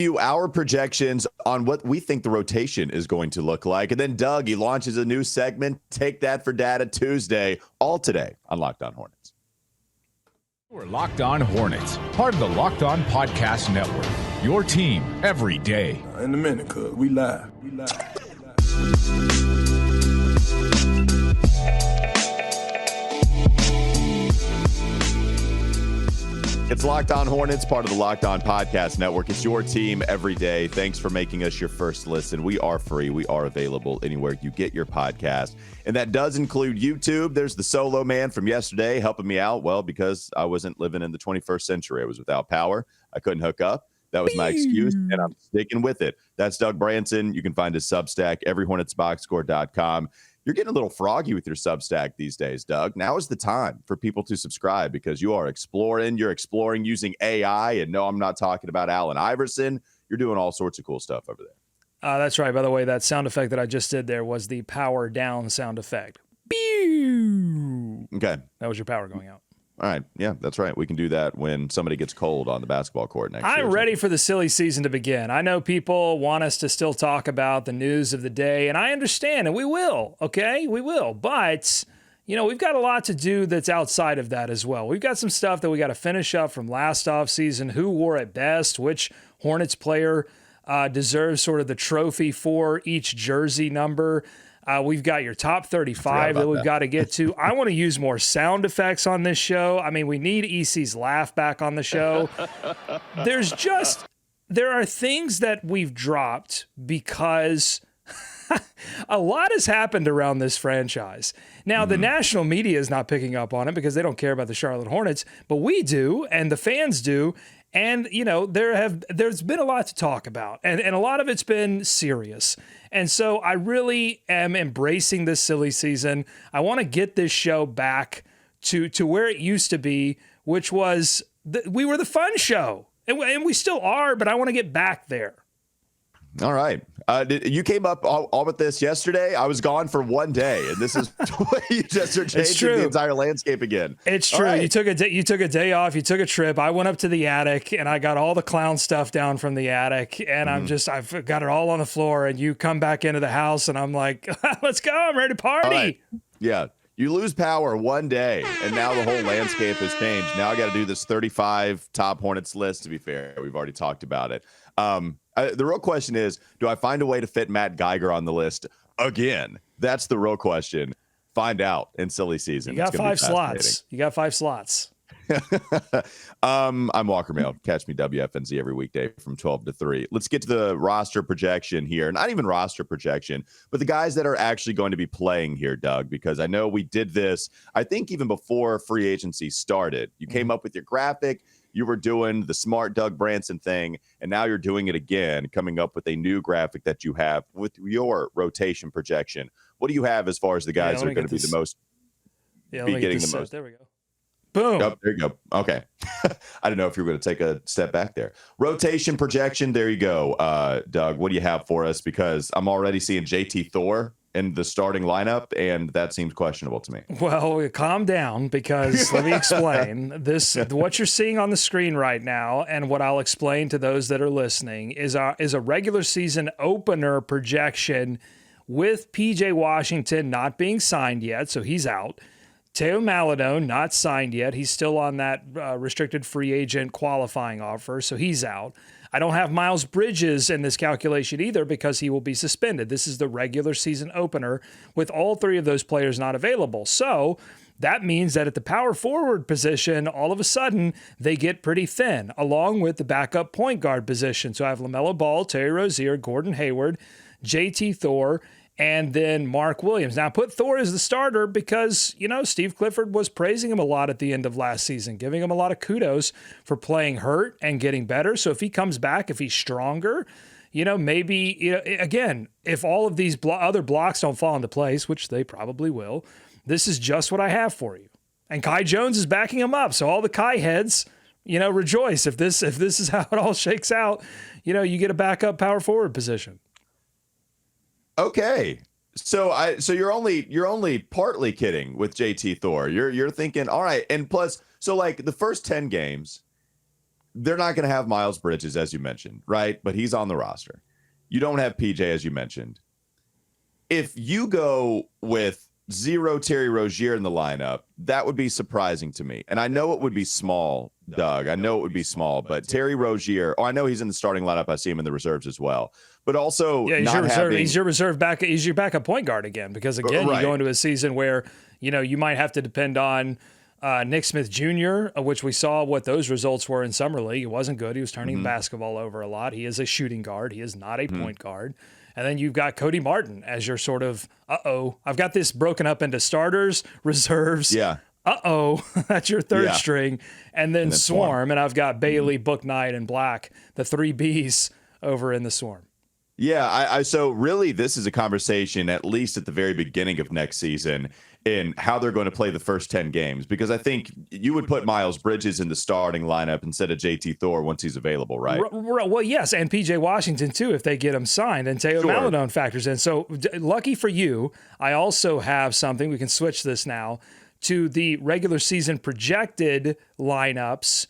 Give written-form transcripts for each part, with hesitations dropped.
you our projections on what we think the rotation is going to look like. And then Doug, he launches a new segment, Take That for Data Tuesday, all today on Locked On Hornets. We're Locked On Hornets, part of the Locked On Podcast Network, your team every day. In a minute, cuz we live. It's Locked On Hornets, part of the Locked On Podcast Network. It's your team every day. Thanks for making us your first listen. We are free. We are available anywhere you get your podcast. And that does include YouTube. There's the solo man from yesterday helping me out. Well, because I wasn't living in the 21st century. I was without power. I couldn't hook up. That was my excuse, and I'm sticking with it. That's Doug Branson. You can find his Substack, everyhornetsboxscore.com. You're getting a little froggy with your Substack these days, Doug. Now is the time for people to subscribe because you are exploring. You're exploring using AI. And no, I'm not talking about Allen Iverson. You're doing all sorts of cool stuff over there. That's right. By the way, that sound effect that I just did there was the power down sound effect. Pew! Okay. That was your power going out. All right. Yeah, that's right. We can do that when somebody gets cold on the basketball court next year. I'm ready for the silly season to begin. I know people want us to still talk about the news of the day, and I understand, and we will, okay? We will. But, you know, we've got a lot to do that's outside of that as well. We've got some stuff that we got to finish up from last offseason. Who wore it best? Which Hornets player deserves sort of the trophy for each jersey number? We've got your top 35 that we've got to get to. I want to use more sound effects on this show. I mean, we need EC's laugh back on the show. There are things that we've dropped because a lot has happened around this franchise. Now, the national media is not picking up on it because they don't care about the Charlotte Hornets, but we do, and the fans do. And, you know, there's been a lot to talk about, and a lot of it's been serious. And so I really am embracing this silly season. I want to get this show back to where it used to be, which was we were the fun show, and we still are, but I want to get back there. All right. You came up all with this yesterday. I was gone for one day, and this is you just are changing the entire landscape again. It's true. Right. You took a day off. You took a trip. I went up to the attic, and I got all the clown stuff down from the attic, and I've got it all on the floor. And you come back into the house, and I'm like, let's go. I'm ready to party. Right. Yeah. You lose power one day, and now the whole landscape has changed. Now I got to do this 35 top Hornets list. To be fair, we've already talked about it. The real question is, do I find a way to fit Matt Geiger on the list again? That's the real question. Find out in silly season. You got 5 slots. I'm Walker Mail. Catch me WFNZ every weekday from 12 to 3. Let's get to the roster projection here. Not even roster projection, but the guys that are actually going to be playing here, Doug, because I know we did this, I think even before free agency started. You came up with your graphic. You were doing the smart Doug Branson thing, and now you're doing it again, coming up with a new graphic that you have with your rotation projection. What do you have as far as the guys that are going to be the most? Yeah, be getting the most. There we go. Boom. Oh, there you go. Okay. I don't know if you were going to take a step back there. Rotation projection. There you go. Doug, what do you have for us? Because I'm already seeing JT Thor in the starting lineup, and that seems questionable to me. Well, calm down, because let me explain. What you're seeing on the screen right now, and what I'll explain to those that are listening, is a regular season opener projection with PJ Washington not being signed yet, so he's out. Teo Maladone not signed yet. He's still on that restricted free agent qualifying offer, so he's out. I don't have Miles Bridges in this calculation either because he will be suspended. This is the regular season opener with all 3 of those players not available. So that means that at the power forward position, all of a sudden, they get pretty thin, along with the backup point guard position. So I have LaMelo Ball, Terry Rozier, Gordon Hayward, JT Thor, and then Mark Williams. Now, I put Thor as the starter because, you know, Steve Clifford was praising him a lot at the end of last season, giving him a lot of kudos for playing hurt and getting better. So if he comes back, if he's stronger, you know, maybe, you know, again, if all of these other blocks don't fall into place, which they probably will, this is just what I have for you. And Kai Jones is backing him up. So all the Kai heads, you know, rejoice. If this is how it all shakes out, you know, you get a backup power forward position. Okay. So you're only partly kidding with JT Thor. You're thinking, all right, and plus, so like the first 10 games, they're not going to have Miles Bridges, as you mentioned, right? But he's on the roster. You don't have PJ, as you mentioned. If you go with 0 Terry Rozier in the lineup, that would be surprising to me. And I know it would be small, Doug. I know it would be small, but Terry Rozier, I know he's in the starting lineup. I see him in the reserves as well. But also, he's your reserve back. He's your backup point guard again, because again, you go into a season where you might have to depend on Nick Smith Jr., which we saw what those results were in summer league. It wasn't good. He was turning the basketball over a lot. He is a shooting guard. He is not a point guard. And then you've got Cody Martin as your sort of, I've got this broken up into starters, reserves. Yeah. That's your third string. And then Swarm. And I've got Bailey, Book Knight, and Black, the 3 Bs over in the Swarm. Yeah, so really this is a conversation, at least at the very beginning of next season, in how they're going to play the first 10 games, because I think you would put Miles Bridges in the starting lineup instead of JT Thor once he's available, right? Well, yes, and PJ Washington too, if they get him signed, and Teo Maladone factors in. So lucky for you, I also have something, we can switch this now, to the regular season projected lineups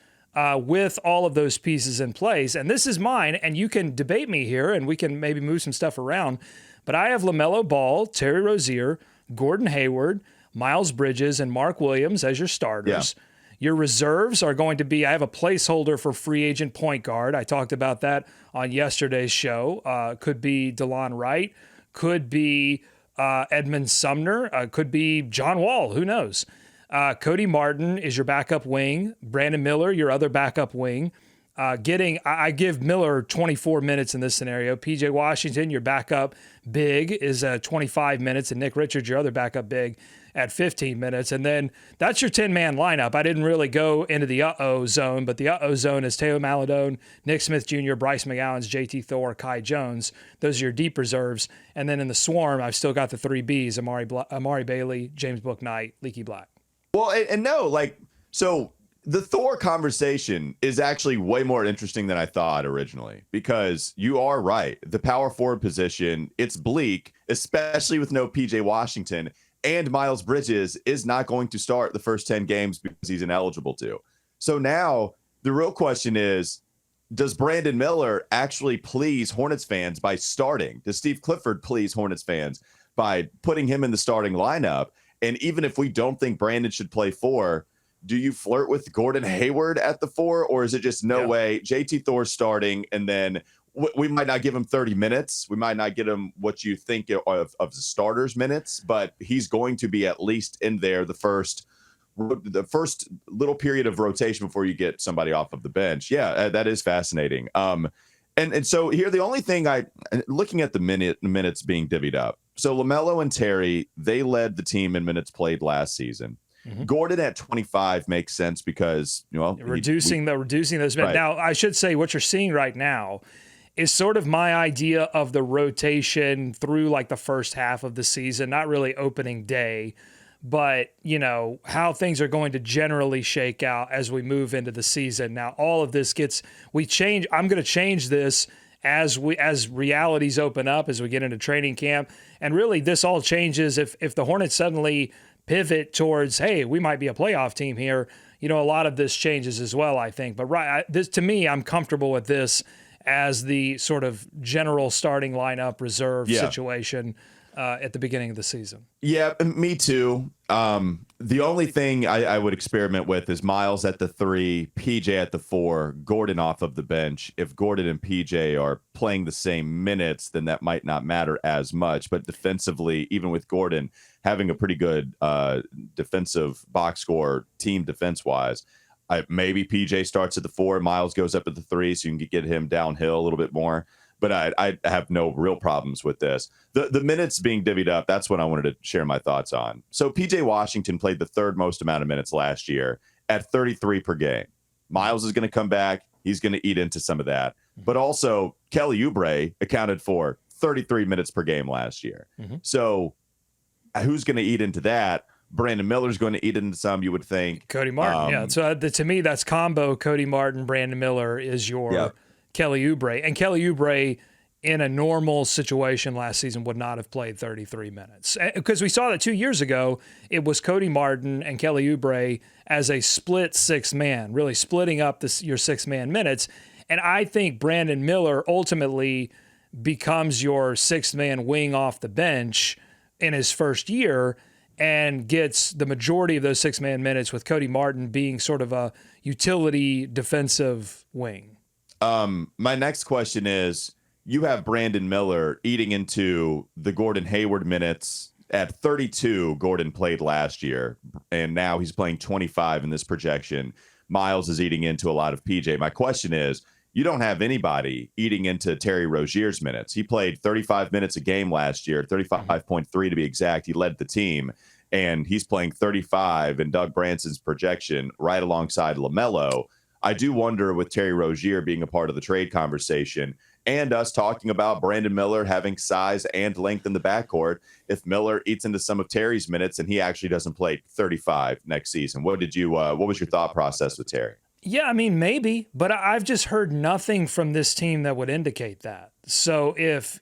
with all of those pieces in place. And this is mine, and you can debate me here, and we can maybe move some stuff around. But I have LaMelo Ball, Terry Rozier, Gordon Hayward, Miles Bridges, and Mark Williams as your starters. Yeah. Your reserves are going to be, I have a placeholder for free agent point guard. I talked about that on yesterday's show. Could be DeLon Wright, could be Edmund Sumner, could be John Wall, who knows? Cody Martin is your backup wing. Brandon Miller, your other backup wing. I give Miller 24 minutes in this scenario. PJ Washington, your backup big, is 25 minutes, and Nick Richards, your other backup big, at 15 minutes. And then that's your 10-man lineup. I didn't really go into the zone, but the zone is Teo Maladone, Nick Smith Jr., Bryce McGowens, JT Thor, Kai Jones. Those are your deep reserves. And then in the Swarm, I've still got the 3 Bs, Amari Bailey, James Book Knight, Leaky Black. Well, and no, so the Thor conversation is actually way more interesting than I thought originally, because you are right. The power forward position, it's bleak, especially with no PJ Washington, and Miles Bridges is not going to start the first 10 games because he's ineligible to. So now the real question is, does Brandon Miller actually please Hornets fans by starting? Does Steve Clifford please Hornets fans by putting him in the starting lineup? And even if we don't think Brandon should play 4, do you flirt with Gordon Hayward at the 4, or is it just no way? JT Thor starting, and then we might not give him 30 minutes. We might not get him what you think of the starters minutes, but he's going to be at least in there the first little period of rotation before you get somebody off of the bench. Yeah, that is fascinating. And so here, the only thing looking at the minutes being divvied up. So LaMelo and Terry, they led the team in minutes played last season. Mm-hmm. Gordon at 25 makes sense because, reducing those minutes. Right. Now, I should say what you're seeing right now is sort of my idea of the rotation through the first half of the season, not really opening day, but how things are going to generally shake out as we move into the season. Now, all of this I'm going to change this as realities open up, as we get into training camp. And really this all changes if the Hornets suddenly pivot towards, hey, we might be a playoff team here. A lot of this changes as well, I think. But to me, I'm comfortable with this as the sort of general starting lineup reserve situation at the beginning of the season. Yeah, me too. The only thing I would experiment with is Miles at the 3, PJ at the 4, Gordon off of the bench. If Gordon and PJ are playing the same minutes, then that might not matter as much. But defensively, even with Gordon having a pretty good defensive box score team defense-wise, maybe PJ starts at the 4, Miles goes up at the 3, so you can get him downhill a little bit more. But I have no real problems with this. The minutes being divvied up, that's what I wanted to share my thoughts on. So PJ Washington played the 3rd most amount of minutes last year at 33 per game. Miles is going to come back. He's going to eat into some of that. But also, Kelly Oubre accounted for 33 minutes per game last year. Mm-hmm. So who's going to eat into that? Brandon Miller's going to eat into some, you would think. Cody Martin, So to me, that's combo Cody Martin, Brandon Miller is your... Kelly Oubre. And Kelly Oubre in a normal situation last season would not have played 33 minutes. Because we saw that 2 years ago, it was Cody Martin and Kelly Oubre as a split six man, really splitting up your 6-man minutes. And I think Brandon Miller ultimately becomes your 6th-man wing off the bench in his first year and gets the majority of those 6-man minutes, with Cody Martin being sort of a utility defensive wing. My next question is, you have Brandon Miller eating into the Gordon Hayward minutes. At 32, Gordon played last year, and now he's playing 25 in this projection. Miles is eating into a lot of PJ. My question is, you don't have anybody eating into Terry Rozier's minutes. He played 35 minutes a game last year, 35.3 to be exact. He led the team, and he's playing 35 in Doug Branson's projection right alongside LaMelo. I do wonder, with Terry Rozier being a part of the trade conversation and us talking about Brandon Miller having size and length in the backcourt, if Miller eats into some of Terry's minutes and he actually doesn't play 35 next season. What was your thought process with Terry? Yeah, I mean, maybe, but I've just heard nothing from this team that would indicate that. So if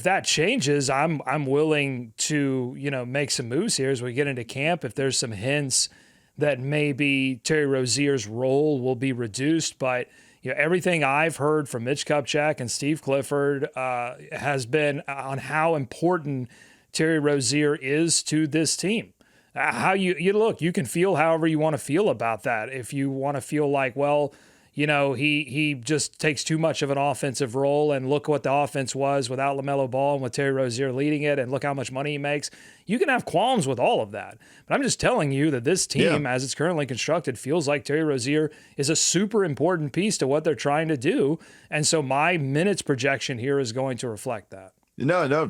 that changes, I'm willing to, make some moves here as we get into camp. If there's some hints that maybe Terry Rozier's role will be reduced, but everything I've heard from Mitch Kupchak and Steve Clifford has been on how important Terry Rozier is to this team. How you look, you can feel however you want to feel about that. If you want to feel like, well, he just takes too much of an offensive role, and look what the offense was without LaMelo Ball and with Terry Rozier leading it, and look how much money he makes. You can have qualms with all of that. But I'm just telling you that this team, as it's currently constructed, feels like Terry Rozier is a super important piece to what they're trying to do. And so my minutes projection here is going to reflect that. No,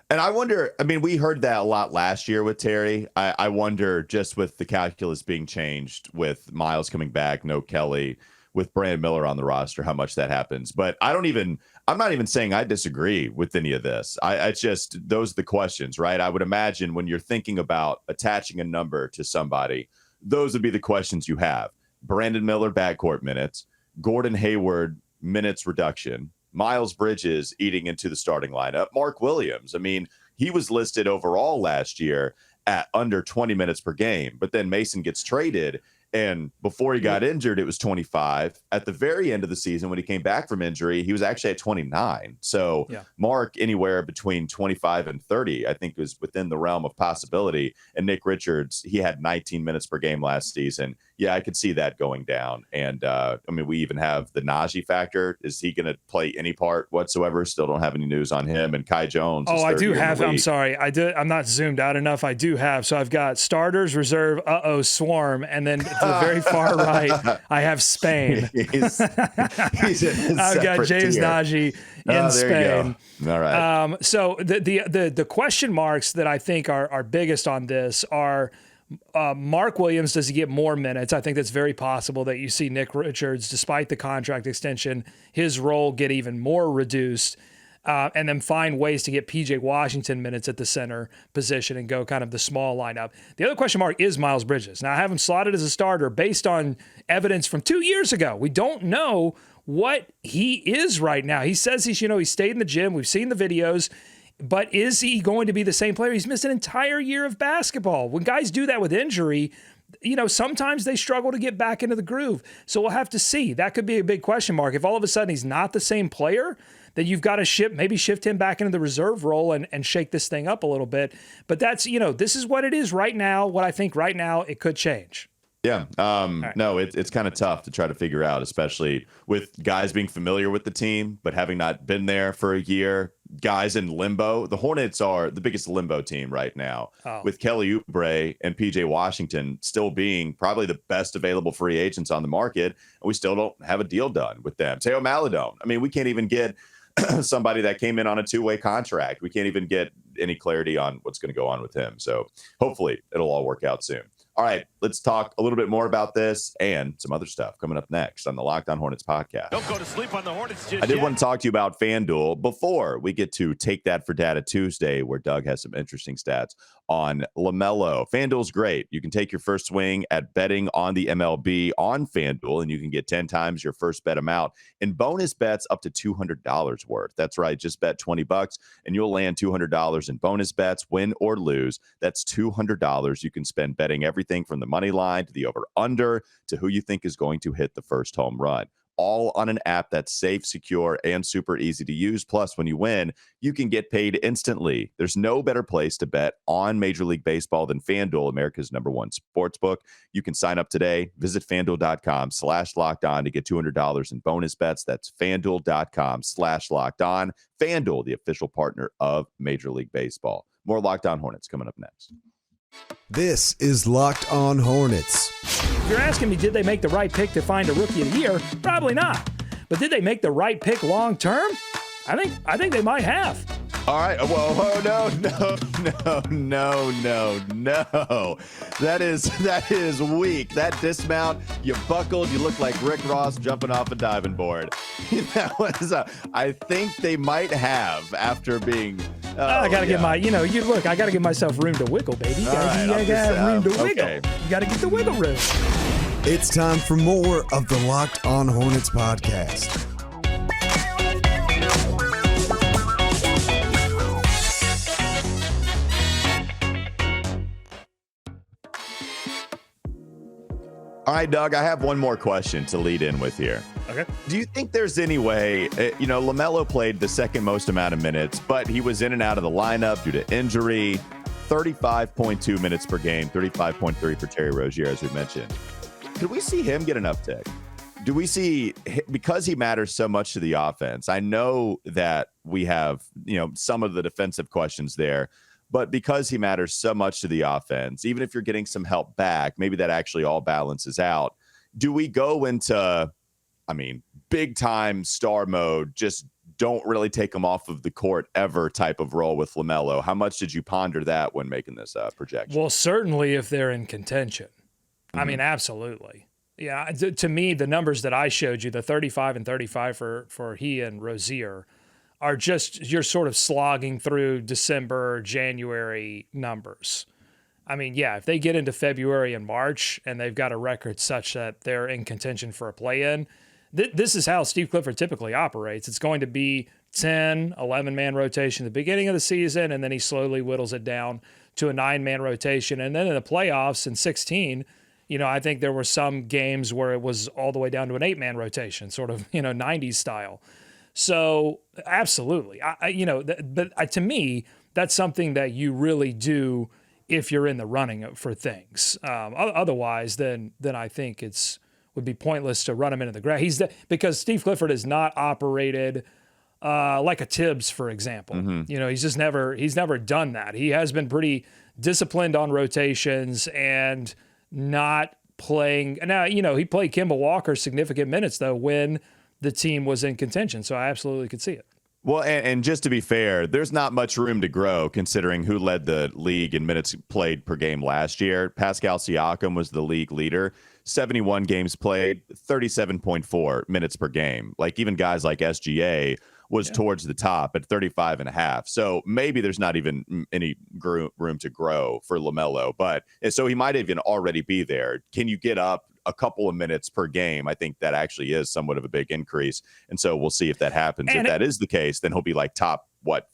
and I wonder, I mean, we heard that a lot last year with Terry. I wonder, just with the calculus being changed, with Miles coming back, no Kelly, with Brandon Miller on the roster, how much that happens. But I'm not even saying I disagree with any of this. It's just, those are the questions, right? I would imagine when you're thinking about attaching a number to somebody, those would be the questions you have. Brandon Miller backcourt minutes, Gordon Hayward minutes reduction, Miles Bridges eating into the starting lineup, Mark Williams. I mean, he was listed overall last year at under 20 minutes per game, but then Mason gets traded, and before he got injured, it was 25. At the very end of the season, when he came back from injury, he was actually at 29. So Mark, anywhere between 25 and 30, I think, was within the realm of possibility. And Nick Richards, he had 19 minutes per game last season. Yeah, I could see that going down. And we even have the Najee factor. Is he going to play any part whatsoever? Still don't have any news on him. And Kai Jones. Oh, I do have. I'm sorry. I'm not zoomed out enough. I do have. So I've got starters, reserve, swarm, and then to the very far right, I have Spain. He's I've got James Najee in Spain. All right. So the question marks that I think are biggest on this are, Mark Williams, does he get more minutes? I think that's very possible that you see Nick Richards, despite the contract extension, his role get even more reduced, and then find ways to get PJ Washington minutes at the center position and go kind of the small lineup. The other question mark is Miles Bridges. Now, I have him slotted as a starter based on evidence from 2 years ago. We don't know what he is right now. He says he stayed in the gym. We've seen the videos. But is he going to be the same player? He's missed an entire year of basketball. When guys do that with injury, sometimes they struggle to get back into the groove. So we'll have to see. That could be a big question mark. If all of a sudden he's not the same player, then you've got to shift him back into the reserve role and shake this thing up a little bit. But that's, this is what it is right now. What I think right now, it could change. Yeah. Right. No, it's kind of tough to try to figure out, especially with guys being familiar with the team, but having not been there for a year, guys in limbo. The Hornets are the biggest limbo team right now, with Kelly Oubre and PJ Washington still being probably the best available free agents on the market. And we still don't have a deal done with them. Teo Maledon. I mean, we can't even get somebody that came in on a 2-way contract. We can't even get any clarity on what's going to go on with him. So hopefully it'll all work out soon. All right, let's talk a little bit more about this and some other stuff coming up next on the Locked On Hornets podcast. Don't go to sleep on the Hornets just I did yet. want to talk to you about FanDuel before we get to Take That for Data Tuesday, where Doug has some interesting stats on LaMelo. FanDuel's great. You can take your first swing at betting on the MLB on FanDuel, and you can get 10 times your first bet amount in bonus bets up to $200 worth. That's right. Just bet $20 and you'll land $200 in bonus bets, win or lose. That's $200 you can spend betting everything from the money line to the over-under to who you think is going to hit the first home run. All on an app that's safe, secure, and super easy to use. Plus, when you win, you can get paid instantly. There's no better place to bet on Major League Baseball than FanDuel, America's #1 sportsbook. You can sign up today. Visit FanDuel.com/lockedon to get $200 in bonus bets. That's FanDuel.com/lockedon. FanDuel, the official partner of Major League Baseball. More Locked On Hornets coming up next. This is Locked On Hornets. If you're asking me, did they make the right pick to find a rookie of the year? Probably not. But did they make the right pick long term? I think they might have. All right. Whoa, no. That is weak. That dismount, you buckled, you look like Rick Ross jumping off a diving board. That was I think they might have after being I got to get my, I got to give myself room to wiggle, baby. You got to have room to wiggle. Okay. You got to get the wiggle room. It's time for more of the Locked On Hornets podcast. All right, Doug, I have one more question to lead in with here. Okay. Do you think there's any way, LaMelo played the second most amount of minutes, but he was in and out of the lineup due to injury, 35.2 minutes per game, 35.3 for Terry Rozier, as we mentioned. Could we see him get an uptick? Do we see, because he matters so much to the offense, I know that we have, some of the defensive questions there, but because he matters so much to the offense, even if you're getting some help back, maybe that actually all balances out. Do we go into, big time star mode, just don't really take him off of the court ever type of role with LaMelo? How much did you ponder that when making this projection? Well, certainly if they're in contention. Mm-hmm. Absolutely. Yeah, to me, the numbers that I showed you, the 35 and 35 for he and Rozier, are just you're sort of slogging through December, January numbers. If they get into February and March and they've got a record such that they're in contention for a play-in, this is how Steve Clifford typically operates. It's going to be 10, 11-man rotation at the beginning of the season, and then he slowly whittles it down to a 9-man rotation. And then in the playoffs in 16, I think there were some games where it was all the way down to an 8-man rotation, sort of, 90s style. So absolutely, but to me, that's something that you really do if you're in the running for things. Otherwise, then I think would be pointless to run him into the ground. Because Steve Clifford has not operated like a Tibbs, for example. Mm-hmm. He's never done that. He has been pretty disciplined on rotations and not playing. Now, he played Kemba Walker significant minutes though when the team was in contention. So I absolutely could see it. Well, and just to be fair, there's not much room to grow considering who led the league in minutes played per game last year. Pascal Siakam was the league leader, 71 games played, 37.4 minutes per game. Like even guys like SGA was towards the top at 35 and a half. So maybe there's not even any room to grow for LaMelo, but so he might even already be there. Can you get up a couple of minutes per game? I think that actually is somewhat of a big increase. And so we'll see if that happens. And if that is the case, then he'll be like top,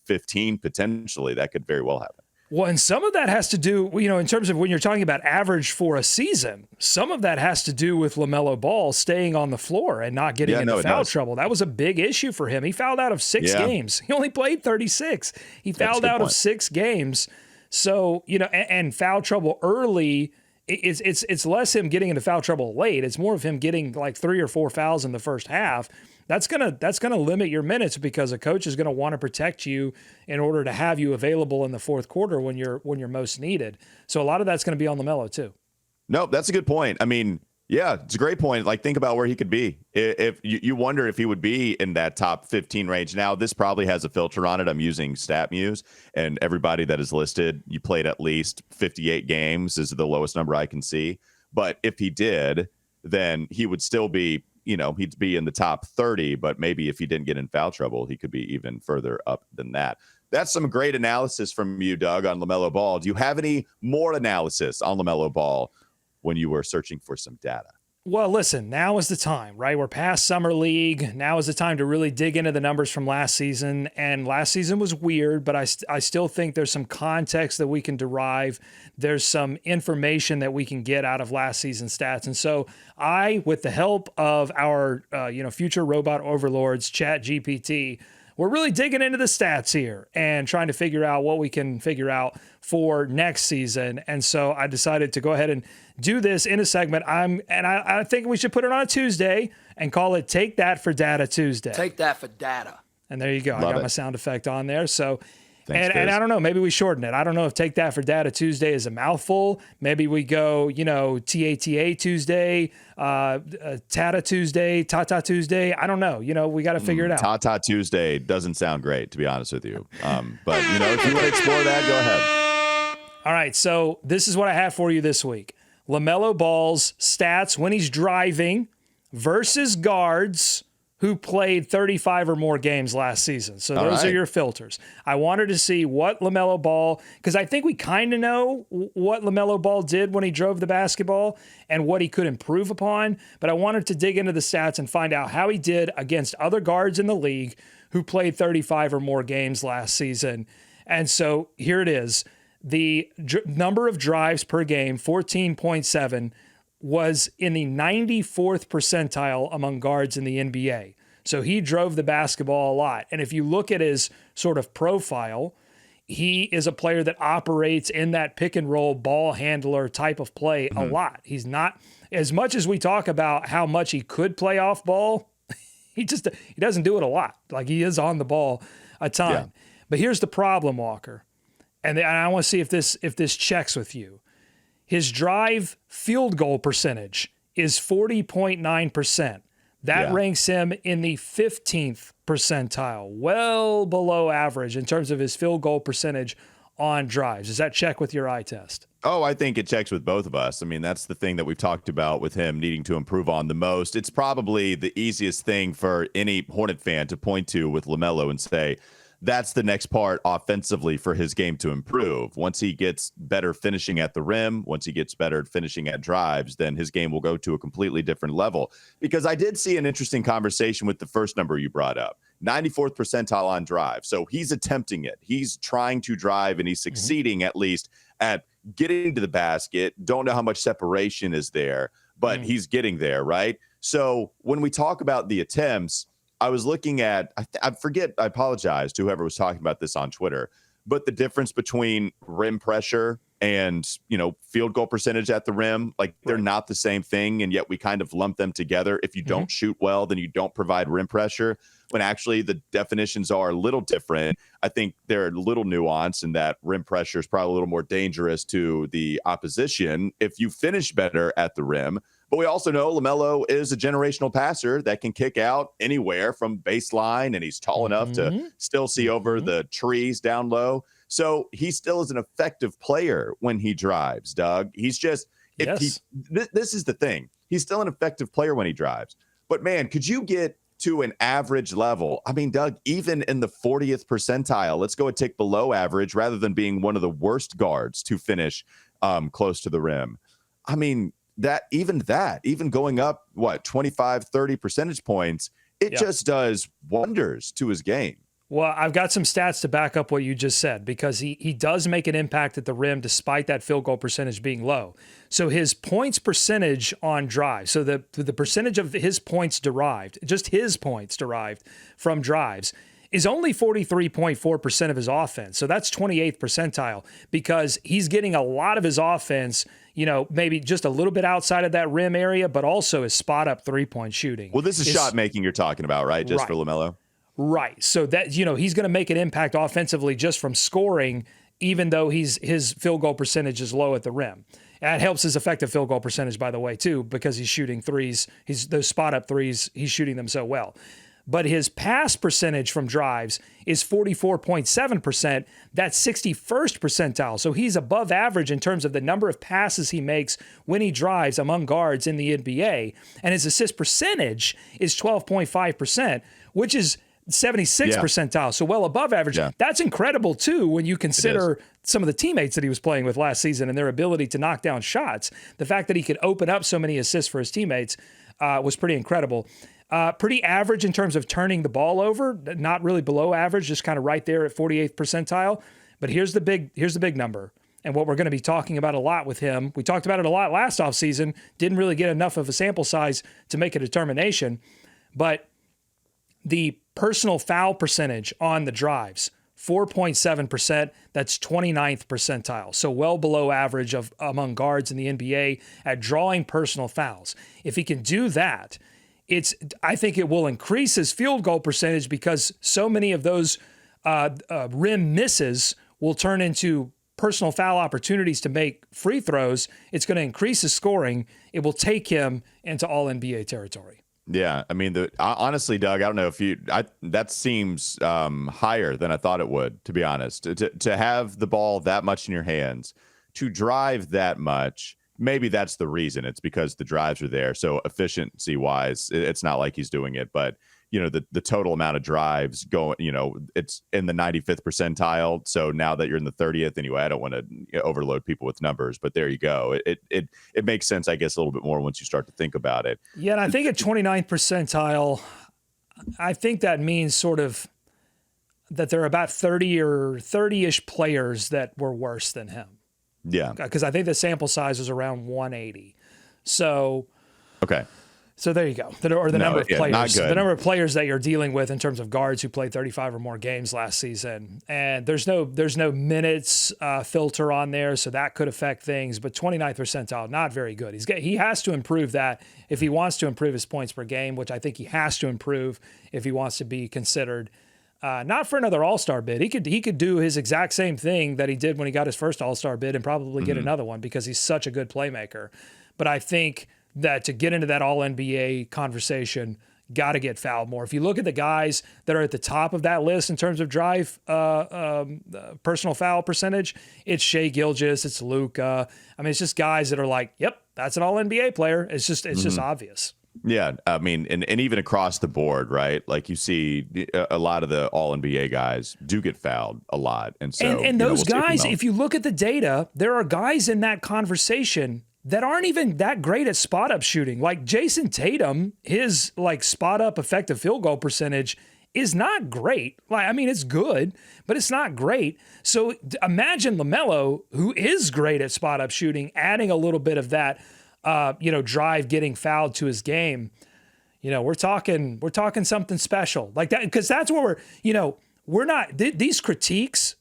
15 potentially. That could very well happen. Well, and some of that has to do, in terms of when you're talking about average for a season, some of that has to do with LaMelo Ball staying on the floor and not getting into foul trouble. That was a big issue for him. He fouled out of 6 games. He only played 36. He fouled out of 6 games. So, and foul trouble early, it's less him getting into foul trouble late. It's more of him getting like 3 or 4 fouls in the first half. That's gonna limit your minutes because a coach is gonna want to protect you in order to have you available in the fourth quarter when you're most needed. So a lot of that's gonna be on LaMelo too. No, that's a good point. Yeah, it's a great point. Like, think about where he could be. If you wonder if he would be in that top 15 range. Now, this probably has a filter on it. I'm using StatMuse, and everybody that is listed, you played at least 58 games is the lowest number I can see. But if he did, then he would still be, he'd be in the top 30. But maybe if he didn't get in foul trouble, he could be even further up than that. That's some great analysis from you, Doug, on LaMelo Ball. Do you have any more analysis on LaMelo Ball when you were searching for some data? Well, listen, now is the time, right? We're past Summer League. Now is the time to really dig into the numbers from last season. And last season was weird, but I still think there's some context that we can derive. There's some information that we can get out of last season's stats. And so I, with the help of our future robot overlords, ChatGPT, we're really digging into the stats here and trying to figure out what we can figure out for next season. And so I decided to go ahead and do this in a segment. I think we should put it on a Tuesday and call it Take That for Data Tuesday. Take that for data. And there you go. I got my sound effect on there. So, Thanks, and I don't know, maybe we shorten it. I don't know if Take That for Data Tuesday is a mouthful. Maybe we go, TATA Tuesday, Tata Tuesday, Tata Tuesday. I don't know. We got to figure it out. Tata Tuesday doesn't sound great, to be honest with you. But, if you want to explore that, go ahead. All right. So this is what I have for you this week. LaMelo Ball's stats when he's driving versus guards who played 35 or more games last season. So those are your filters. I wanted to see what LaMelo Ball, because I think we kind of know what LaMelo Ball did when he drove the basketball and what he could improve upon, but I wanted to dig into the stats and find out how he did against other guards in the league who played 35 or more games last season. And so here it is. The number of drives per game, 14.7, was in the 94th percentile among guards in the NBA. So he drove the basketball a lot. And if you look at his sort of profile, he is a player that operates in that pick and roll ball handler type of play a lot. He's not, as much as we talk about how much he could play off ball, he doesn't do it a lot. Like, he is on the ball a ton. Yeah. But here's the problem, Walker. And I want to see if this checks with you. His drive field goal percentage is 40.9%. That ranks him in the 15th percentile, well below average in terms of his field goal percentage on drives. Does that check with your eye test? Oh, I think it checks with both of us. I mean, that's the thing that we've talked about with him needing to improve on the most. It's probably the easiest thing for any Hornet fan to point to with LaMelo and say, that's the next part offensively for his game to improve. Once he gets better finishing at the rim, once he gets better at finishing at drives, then his game will go to a completely different level. Because I did see an interesting conversation with the first number you brought up, 94th percentile on drive. So he's attempting it. He's trying to drive, and he's succeeding at least at getting to the basket. Don't know how much separation is there, but he's getting there, right? So when we talk about the attempts, I was looking at, I forget, I apologize to whoever was talking about this on Twitter, but the difference between rim pressure and, field goal percentage at the rim, like, they're not the same thing. And yet we kind of lump them together. If you don't shoot well, then you don't provide rim pressure, when actually the definitions are a little different. I think they're a little nuanced in that rim pressure is probably a little more dangerous to the opposition if you finish better at the rim. But we also know LaMelo is a generational passer that can kick out anywhere from baseline, and he's tall enough to still see over the trees down low. So he still is an effective player when he drives, Doug. He's just, this is the thing. He's still an effective player when he drives. But, man, could you get to an average level? I mean, Doug, even in the 40th percentile, let's go a tick below average rather than being one of the worst guards to finish close to the rim. I mean, even going up, 25, 30 percentage points, it just does wonders to his game. Well, I've got some stats to back up what you just said, because he does make an impact at the rim despite that field goal percentage being low. So his points percentage on drive, so the percentage of his points derived, just his points derived from drives, is only 43.4% of his offense. So that's 28th percentile, because he's getting a lot of his offense, maybe just a little bit outside of that rim area, but also his spot up 3-point shooting. Well, this is shot making you're talking about, right? Just for LaMelo. Right. So that, he's going to make an impact offensively just from scoring even though his field goal percentage is low at the rim. That helps his effective field goal percentage, by the way, too, because he's shooting threes. Those spot up threes, he's shooting them so well. But his pass percentage from drives is 44.7%. That's 61st percentile. So he's above average in terms of the number of passes he makes when he drives among guards in the NBA. And his assist percentage is 12.5%, which is 76th percentile, so well above average. Yeah. That's incredible, too, when you consider some of the teammates that he was playing with last season and their ability to knock down shots. The fact that he could open up so many assists for his teammates was pretty incredible. Pretty average in terms of turning the ball over, not really below average, just kind of right there at 48th percentile. But here's the big number, and what we're going to be talking about a lot with him. We talked about it a lot last offseason, didn't really get enough of a sample size to make a determination, but the personal foul percentage on the drives, 4.7%. That's 29th percentile. So well below average among guards in the NBA at drawing personal fouls. If he can do that, I think it will increase his field goal percentage because so many of those rim misses will turn into personal foul opportunities to make free throws. It's going to increase his scoring. It will take him into all NBA territory. Yeah, I mean, honestly, Doug, I don't know if that seems higher than I thought it would, to be honest. To have the ball that much in your hands, to drive that much, maybe that's the reason. It's because the drives are there. So efficiency-wise, it's not like he's doing it, but the total amount of drives going, it's in the 95th percentile. So now that you're in the 30th, anyway, I don't want to overload people with numbers, but there you go. It makes sense, I guess, a little bit more once you start to think about it. Yeah, and I think at 29th percentile, I think that means sort of that there are about 30-ish players that were worse than him. Yeah. Because I think the sample size was around 180. So okay. So there you go. Or the number of players, the number of players that you're dealing with in terms of guards who played 35 or more games last season. And there's no minutes filter on there, so that could affect things. But 29th percentile, not very good. He has to improve that if he wants to improve his points per game, which I think he has to improve if he wants to be considered. Not for another All-Star bid. He could do his exact same thing that he did when he got his first All-Star bid and probably get another one because he's such a good playmaker. But I think that to get into that All-NBA conversation, got to get fouled more. If you look at the guys that are at the top of that list in terms of drive personal foul percentage, it's Shai Gilgeous, it's Luka. I mean, it's just guys that are like, yep, that's an All-NBA player. It's just obvious. Yeah, I mean, and even across the board, right? Like you see a lot of the All-NBA guys do get fouled a lot. And so and those guys, if you look at the data, there are guys in that conversation that aren't even that great at spot-up shooting. Like Jason Tatum, his spot-up effective field goal percentage is not great. I mean, it's good, but it's not great. So imagine LaMelo, who is great at spot-up shooting, adding a little bit of that, drive getting fouled to his game. We're talking something special like that, because that's what we're not, these critiques.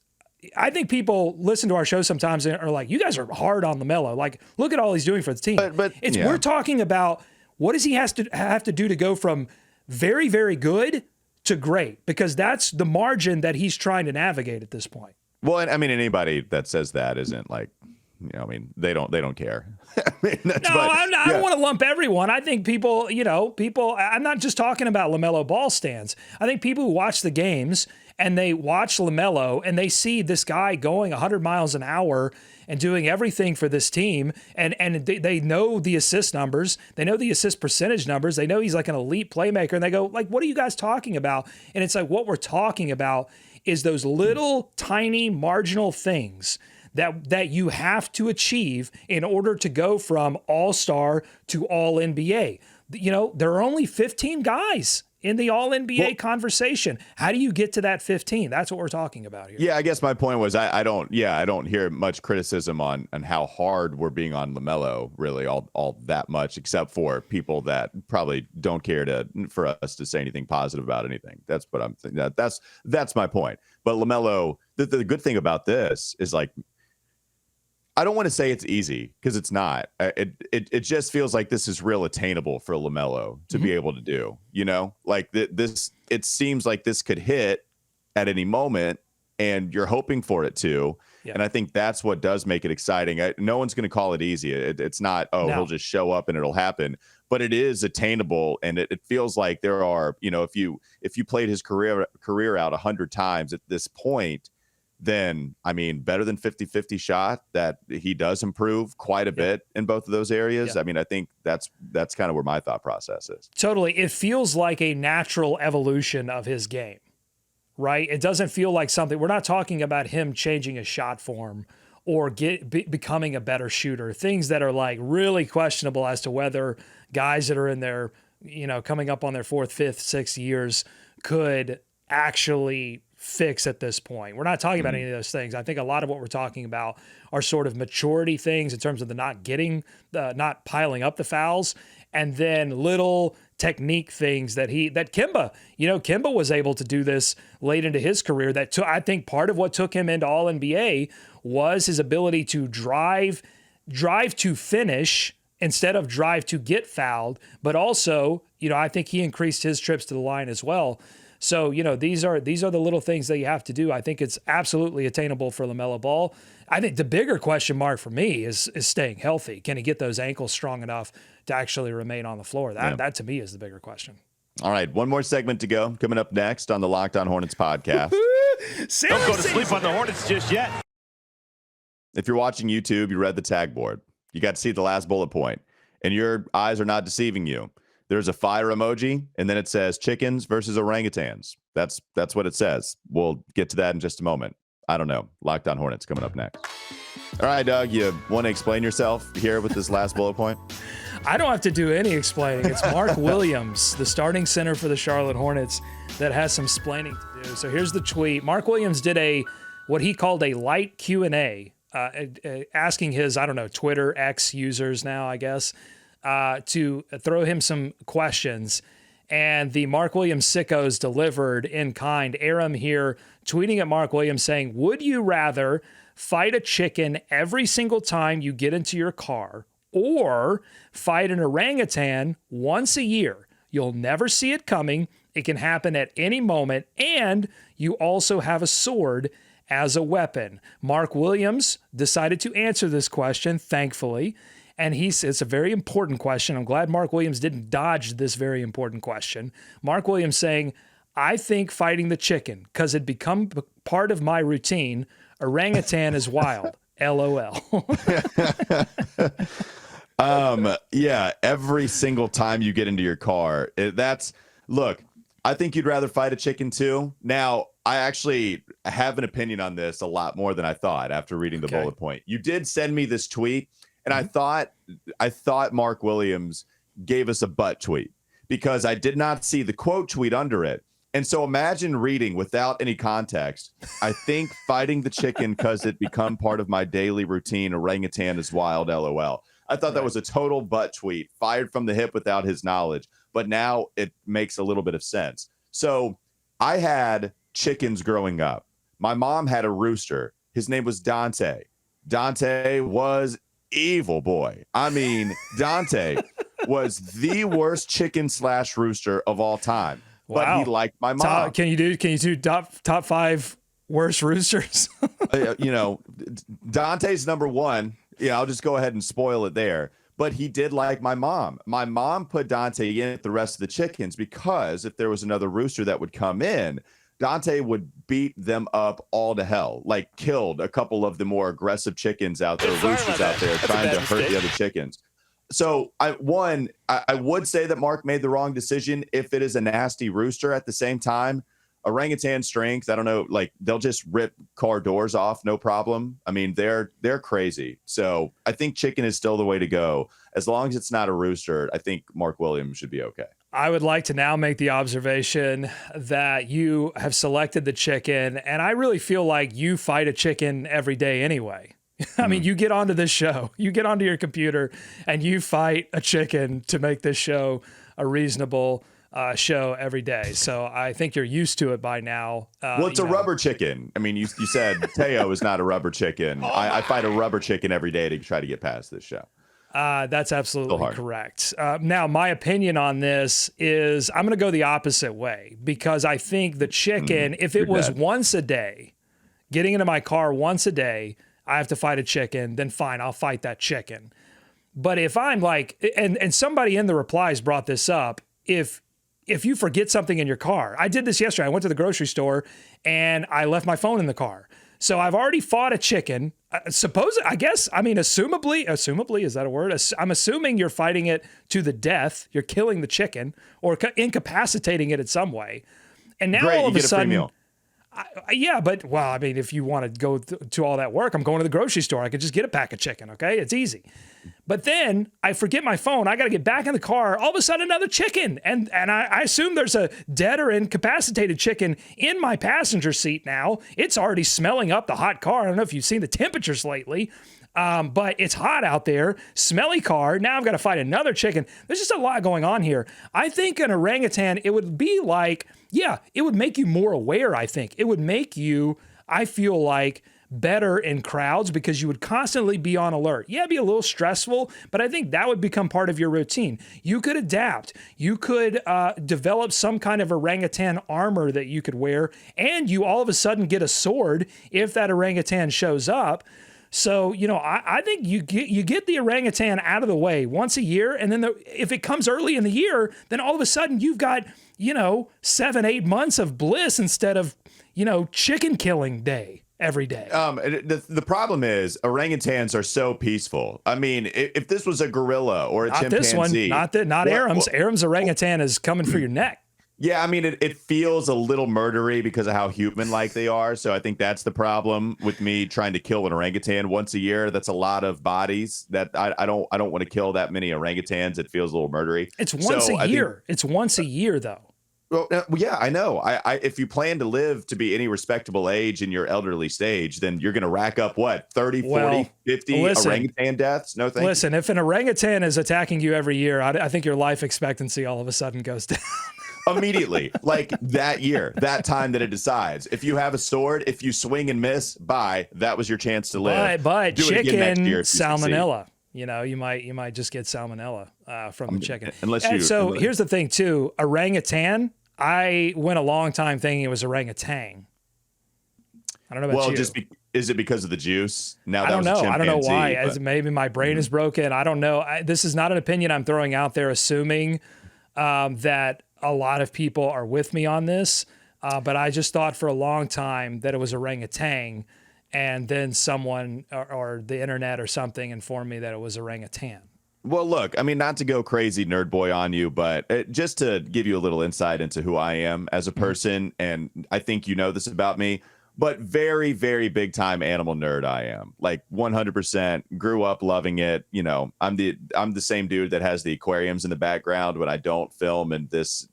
I think people listen to our show sometimes and are like, you guys are hard on LaMelo. Like, look at all he's doing for the team. But we're talking about what does he have to do to go from very, very good to great, because that's the margin that he's trying to navigate at this point. Well, and I mean, anybody that says that isn't like, they don't care. I don't want to lump everyone. I think people, I'm not just talking about LaMelo Ball stands. I think people who watch the games and they watch LaMelo and they see this guy going 100 miles an hour and doing everything for this team, and they know the assist numbers, they know the assist percentage numbers, they know he's like an elite playmaker, and they go, like, what are you guys talking about? And it's like, what we're talking about is those little tiny marginal things that you have to achieve in order to go from All-Star to All-NBA. There are only 15 guys in the All-NBA conversation. How do you get to that 15? That's what we're talking about here. Yeah, I guess my point was I don't hear much criticism on how hard we're being on LaMelo, really, all that much, except for people that probably don't care for us to say anything positive about anything. That's what I'm thinking. That's my point. But LaMelo, the good thing about this is, like, I don't want to say it's easy, because it's not. It just feels like this is real attainable for LaMelo to be able to do. Like this, it seems like this could hit at any moment, and you're hoping for it to. Yeah. And I think that's what does make it exciting. No one's going to call it easy. It's not, he'll just show up and it'll happen. But it is attainable, and it feels like there are, if you played his career out 100 times at this point, then, I mean, better than 50-50 shot that he does improve quite a bit in both of those areas. I mean, I think that's kind of where my thought process is. Totally. It feels like a natural evolution of his game, right? It doesn't feel like something, we're not talking about him changing a shot form or becoming a better shooter, things that are like really questionable as to whether guys that are in their, coming up on their 4th, 5th, 6th years could actually fix at this point. We're not talking about any of those things. I think a lot of what we're talking about are sort of maturity things in terms of the not piling up the fouls, and then little technique things that Kemba, Kemba was able to do this late into his career. I think part of what took him into All NBA was his ability to drive to finish instead of drive to get fouled, but also, I think he increased his trips to the line as well. So, these are the little things that you have to do. I think it's absolutely attainable for LaMelo Ball. I think the bigger question mark for me is staying healthy. Can he get those ankles strong enough to actually remain on the floor? That to me is the bigger question. All right, one more segment to go. Coming up next on the Locked On Hornets podcast. Don't go to sleep on the Hornets just yet. If you're watching YouTube, you read the tag board. You got to see the last bullet point, and your eyes are not deceiving you. There's a fire emoji, and then it says chickens versus orangutans. That's what it says. We'll get to that in just a moment. I don't know. Locked On Hornets coming up next. All right, Doug, you want to explain yourself here with this last bullet point? I don't have to do any explaining. It's Mark Williams, the starting center for the Charlotte Hornets, that has some splaining to do. So here's the tweet. Mark Williams did what he called a light Q&A, asking his, Twitter X users now, I guess, to throw him some questions, and the Mark Williams sickos delivered in kind. Aram here tweeting at Mark Williams saying, would you rather fight a chicken every single time you get into your car or fight an orangutan once a year? You'll never see it coming. It can happen at any moment, and you also have a sword as a weapon. Mark Williams decided to answer this question, thankfully. And it's a very important question. I'm glad Mark Williams didn't dodge this very important question. Mark Williams saying, I think fighting the chicken, because it become part of my routine. Orangutan is wild. LOL. Yeah, every single time you get into your car, look, I think you'd rather fight a chicken too. Now, I actually have an opinion on this a lot more than I thought after reading the bullet point. You did send me this tweet. And I thought Mark Williams gave us a butt tweet because I did not see the quote tweet under it. And so imagine reading without any context. I think fighting the chicken because it become part of my daily routine. Orangutan is wild, LOL. I thought that was a total butt tweet, fired from the hip without his knowledge. But now it makes a little bit of sense. So I had chickens growing up. My mom had a rooster. His name was Dante. Dante was evil boy. I mean, Dante was the worst chicken / rooster of all time. Wow. But he liked my mom. Can you do top 5 worst roosters? Dante's number 1. Yeah, I'll just go ahead and spoil it there. But he did like my mom. My mom put Dante in at the rest of the chickens because if there was another rooster that would come in, Dante would beat them up all to hell, like killed a couple of the more aggressive chickens out there, roosters out there trying to hurt the other chickens. So I would say that Mark made the wrong decision if it is a nasty rooster. At the same time, orangutan strength, I don't know, like they'll just rip car doors off, no problem. I mean, they're crazy. So I think chicken is still the way to go. As long as it's not a rooster, I think Mark Williams should be okay. I would like to now make the observation that you have selected the chicken, and I really feel like you fight a chicken every day anyway. I mean, you get onto this show, you get onto your computer, and you fight a chicken to make this show a reasonable show every day. So I think you're used to it by now. Well, it's a rubber chicken. I mean, you said Teo is not a rubber chicken. I fight a rubber chicken every day to try to get past this show. That's absolutely correct. Now, my opinion on this is I'm going to go the opposite way because I think the chicken, if it was once a day, getting into my car once a day, I have to fight a chicken, then fine, I'll fight that chicken. But if I'm like, and somebody in the replies brought this up, if you forget something in your car, I did this yesterday. I went to the grocery store and I left my phone in the car. So I've already fought a chicken. Assumably, is that a word? I'm assuming you're fighting it to the death. You're killing the chicken or incapacitating it in some way. And now all of a sudden, if you want to go to all that work, I'm going to the grocery store. I could just get a pack of chicken. Okay. It's easy. But then I forget my phone. I got to get back in the car. All of a sudden, another chicken. And I assume there's a dead or incapacitated chicken in my passenger seat now. It's already smelling up the hot car. I don't know if you've seen the temperatures lately, but it's hot out there. Smelly car. Now I've got to fight another chicken. There's just a lot going on here. I think an orangutan, it would be like, it would make you more aware, I think. It would make you, I feel like, better in crowds because you would constantly be on alert. Yeah, it'd be a little stressful, but I think that would become part of your routine. You could adapt. You could develop some kind of orangutan armor that you could wear, and you all of a sudden get a sword if that orangutan shows up. So, I think you get the orangutan out of the way once a year, and then if it comes early in the year, then all of a sudden you've got, 7-8 months of bliss instead of, chicken killing day every day. The problem is orangutans are so peaceful. I mean, if this was a gorilla or a chimpanzee, not Aram's. Aram's orangutan is coming for your neck. Yeah, I mean, it feels a little murdery because of how human-like they are. So I think that's the problem with me trying to kill an orangutan once a year. That's a lot of bodies. That I don't want to kill that many orangutans. It feels a little murdery. It's once a year. It's once a year, though. Well, yeah, I know. If you plan to live to be any respectable age in your elderly stage, then you're going to rack up, 30, 40, 50 orangutan deaths? No thanks. Listen, if an orangutan is attacking you every year, I think your life expectancy all of a sudden goes down. Immediately, like that year, that time that it decides. If you have a sword, if you swing and miss, that was your chance to live. But do chicken, it again next year salmonella. You might just get salmonella from the chicken. So here's the thing too: orangutan. I went a long time thinking it was orangutan. I don't know about you. Is it because of the juice? Now I don't know. I don't know why. But Maybe my brain is broken. I don't know. This is not an opinion I'm throwing out there, assuming that a lot of people are with me on this. But I just thought for a long time that it was orangutan, and then someone or the internet or something informed me that it was orangutan. Well, look, I mean, not to go crazy nerd boy on you, but just to give you a little insight into who I am as a person, and I think you know this about me, but very, very big time animal nerd I am. Like 100%, grew up loving it. I'm the same dude that has the aquariums in the background when I don't film in this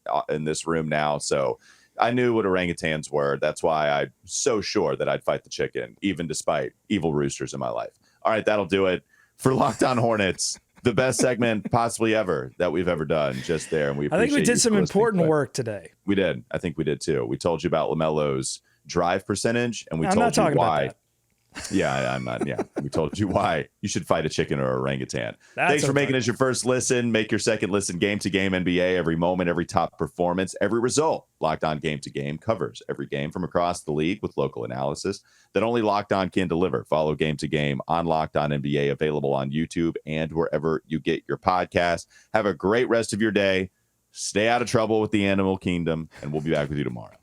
room now. So I knew what orangutans were. That's why I'm so sure that I'd fight the chicken, even despite evil roosters in my life. All right, that'll do it for Locked On Hornets. The best segment possibly ever that we've ever done, just there. And I think we did some important work today. We did. I think we did too. We told you about LaMelo's drive percentage, and we told you why. Yeah, I'm not. Yeah, we told you why you should fight a chicken or orangutan. Thanks for making us your first listen. Make your second listen. Game to game NBA. Every moment, every top performance, every result. Locked On Game to Game covers every game from across the league with local analysis that only Locked On can deliver. Follow Game to Game on Locked On NBA, available on YouTube and wherever you get your podcast. Have a great rest of your day. Stay out of trouble with the animal kingdom, and we'll be back with you tomorrow.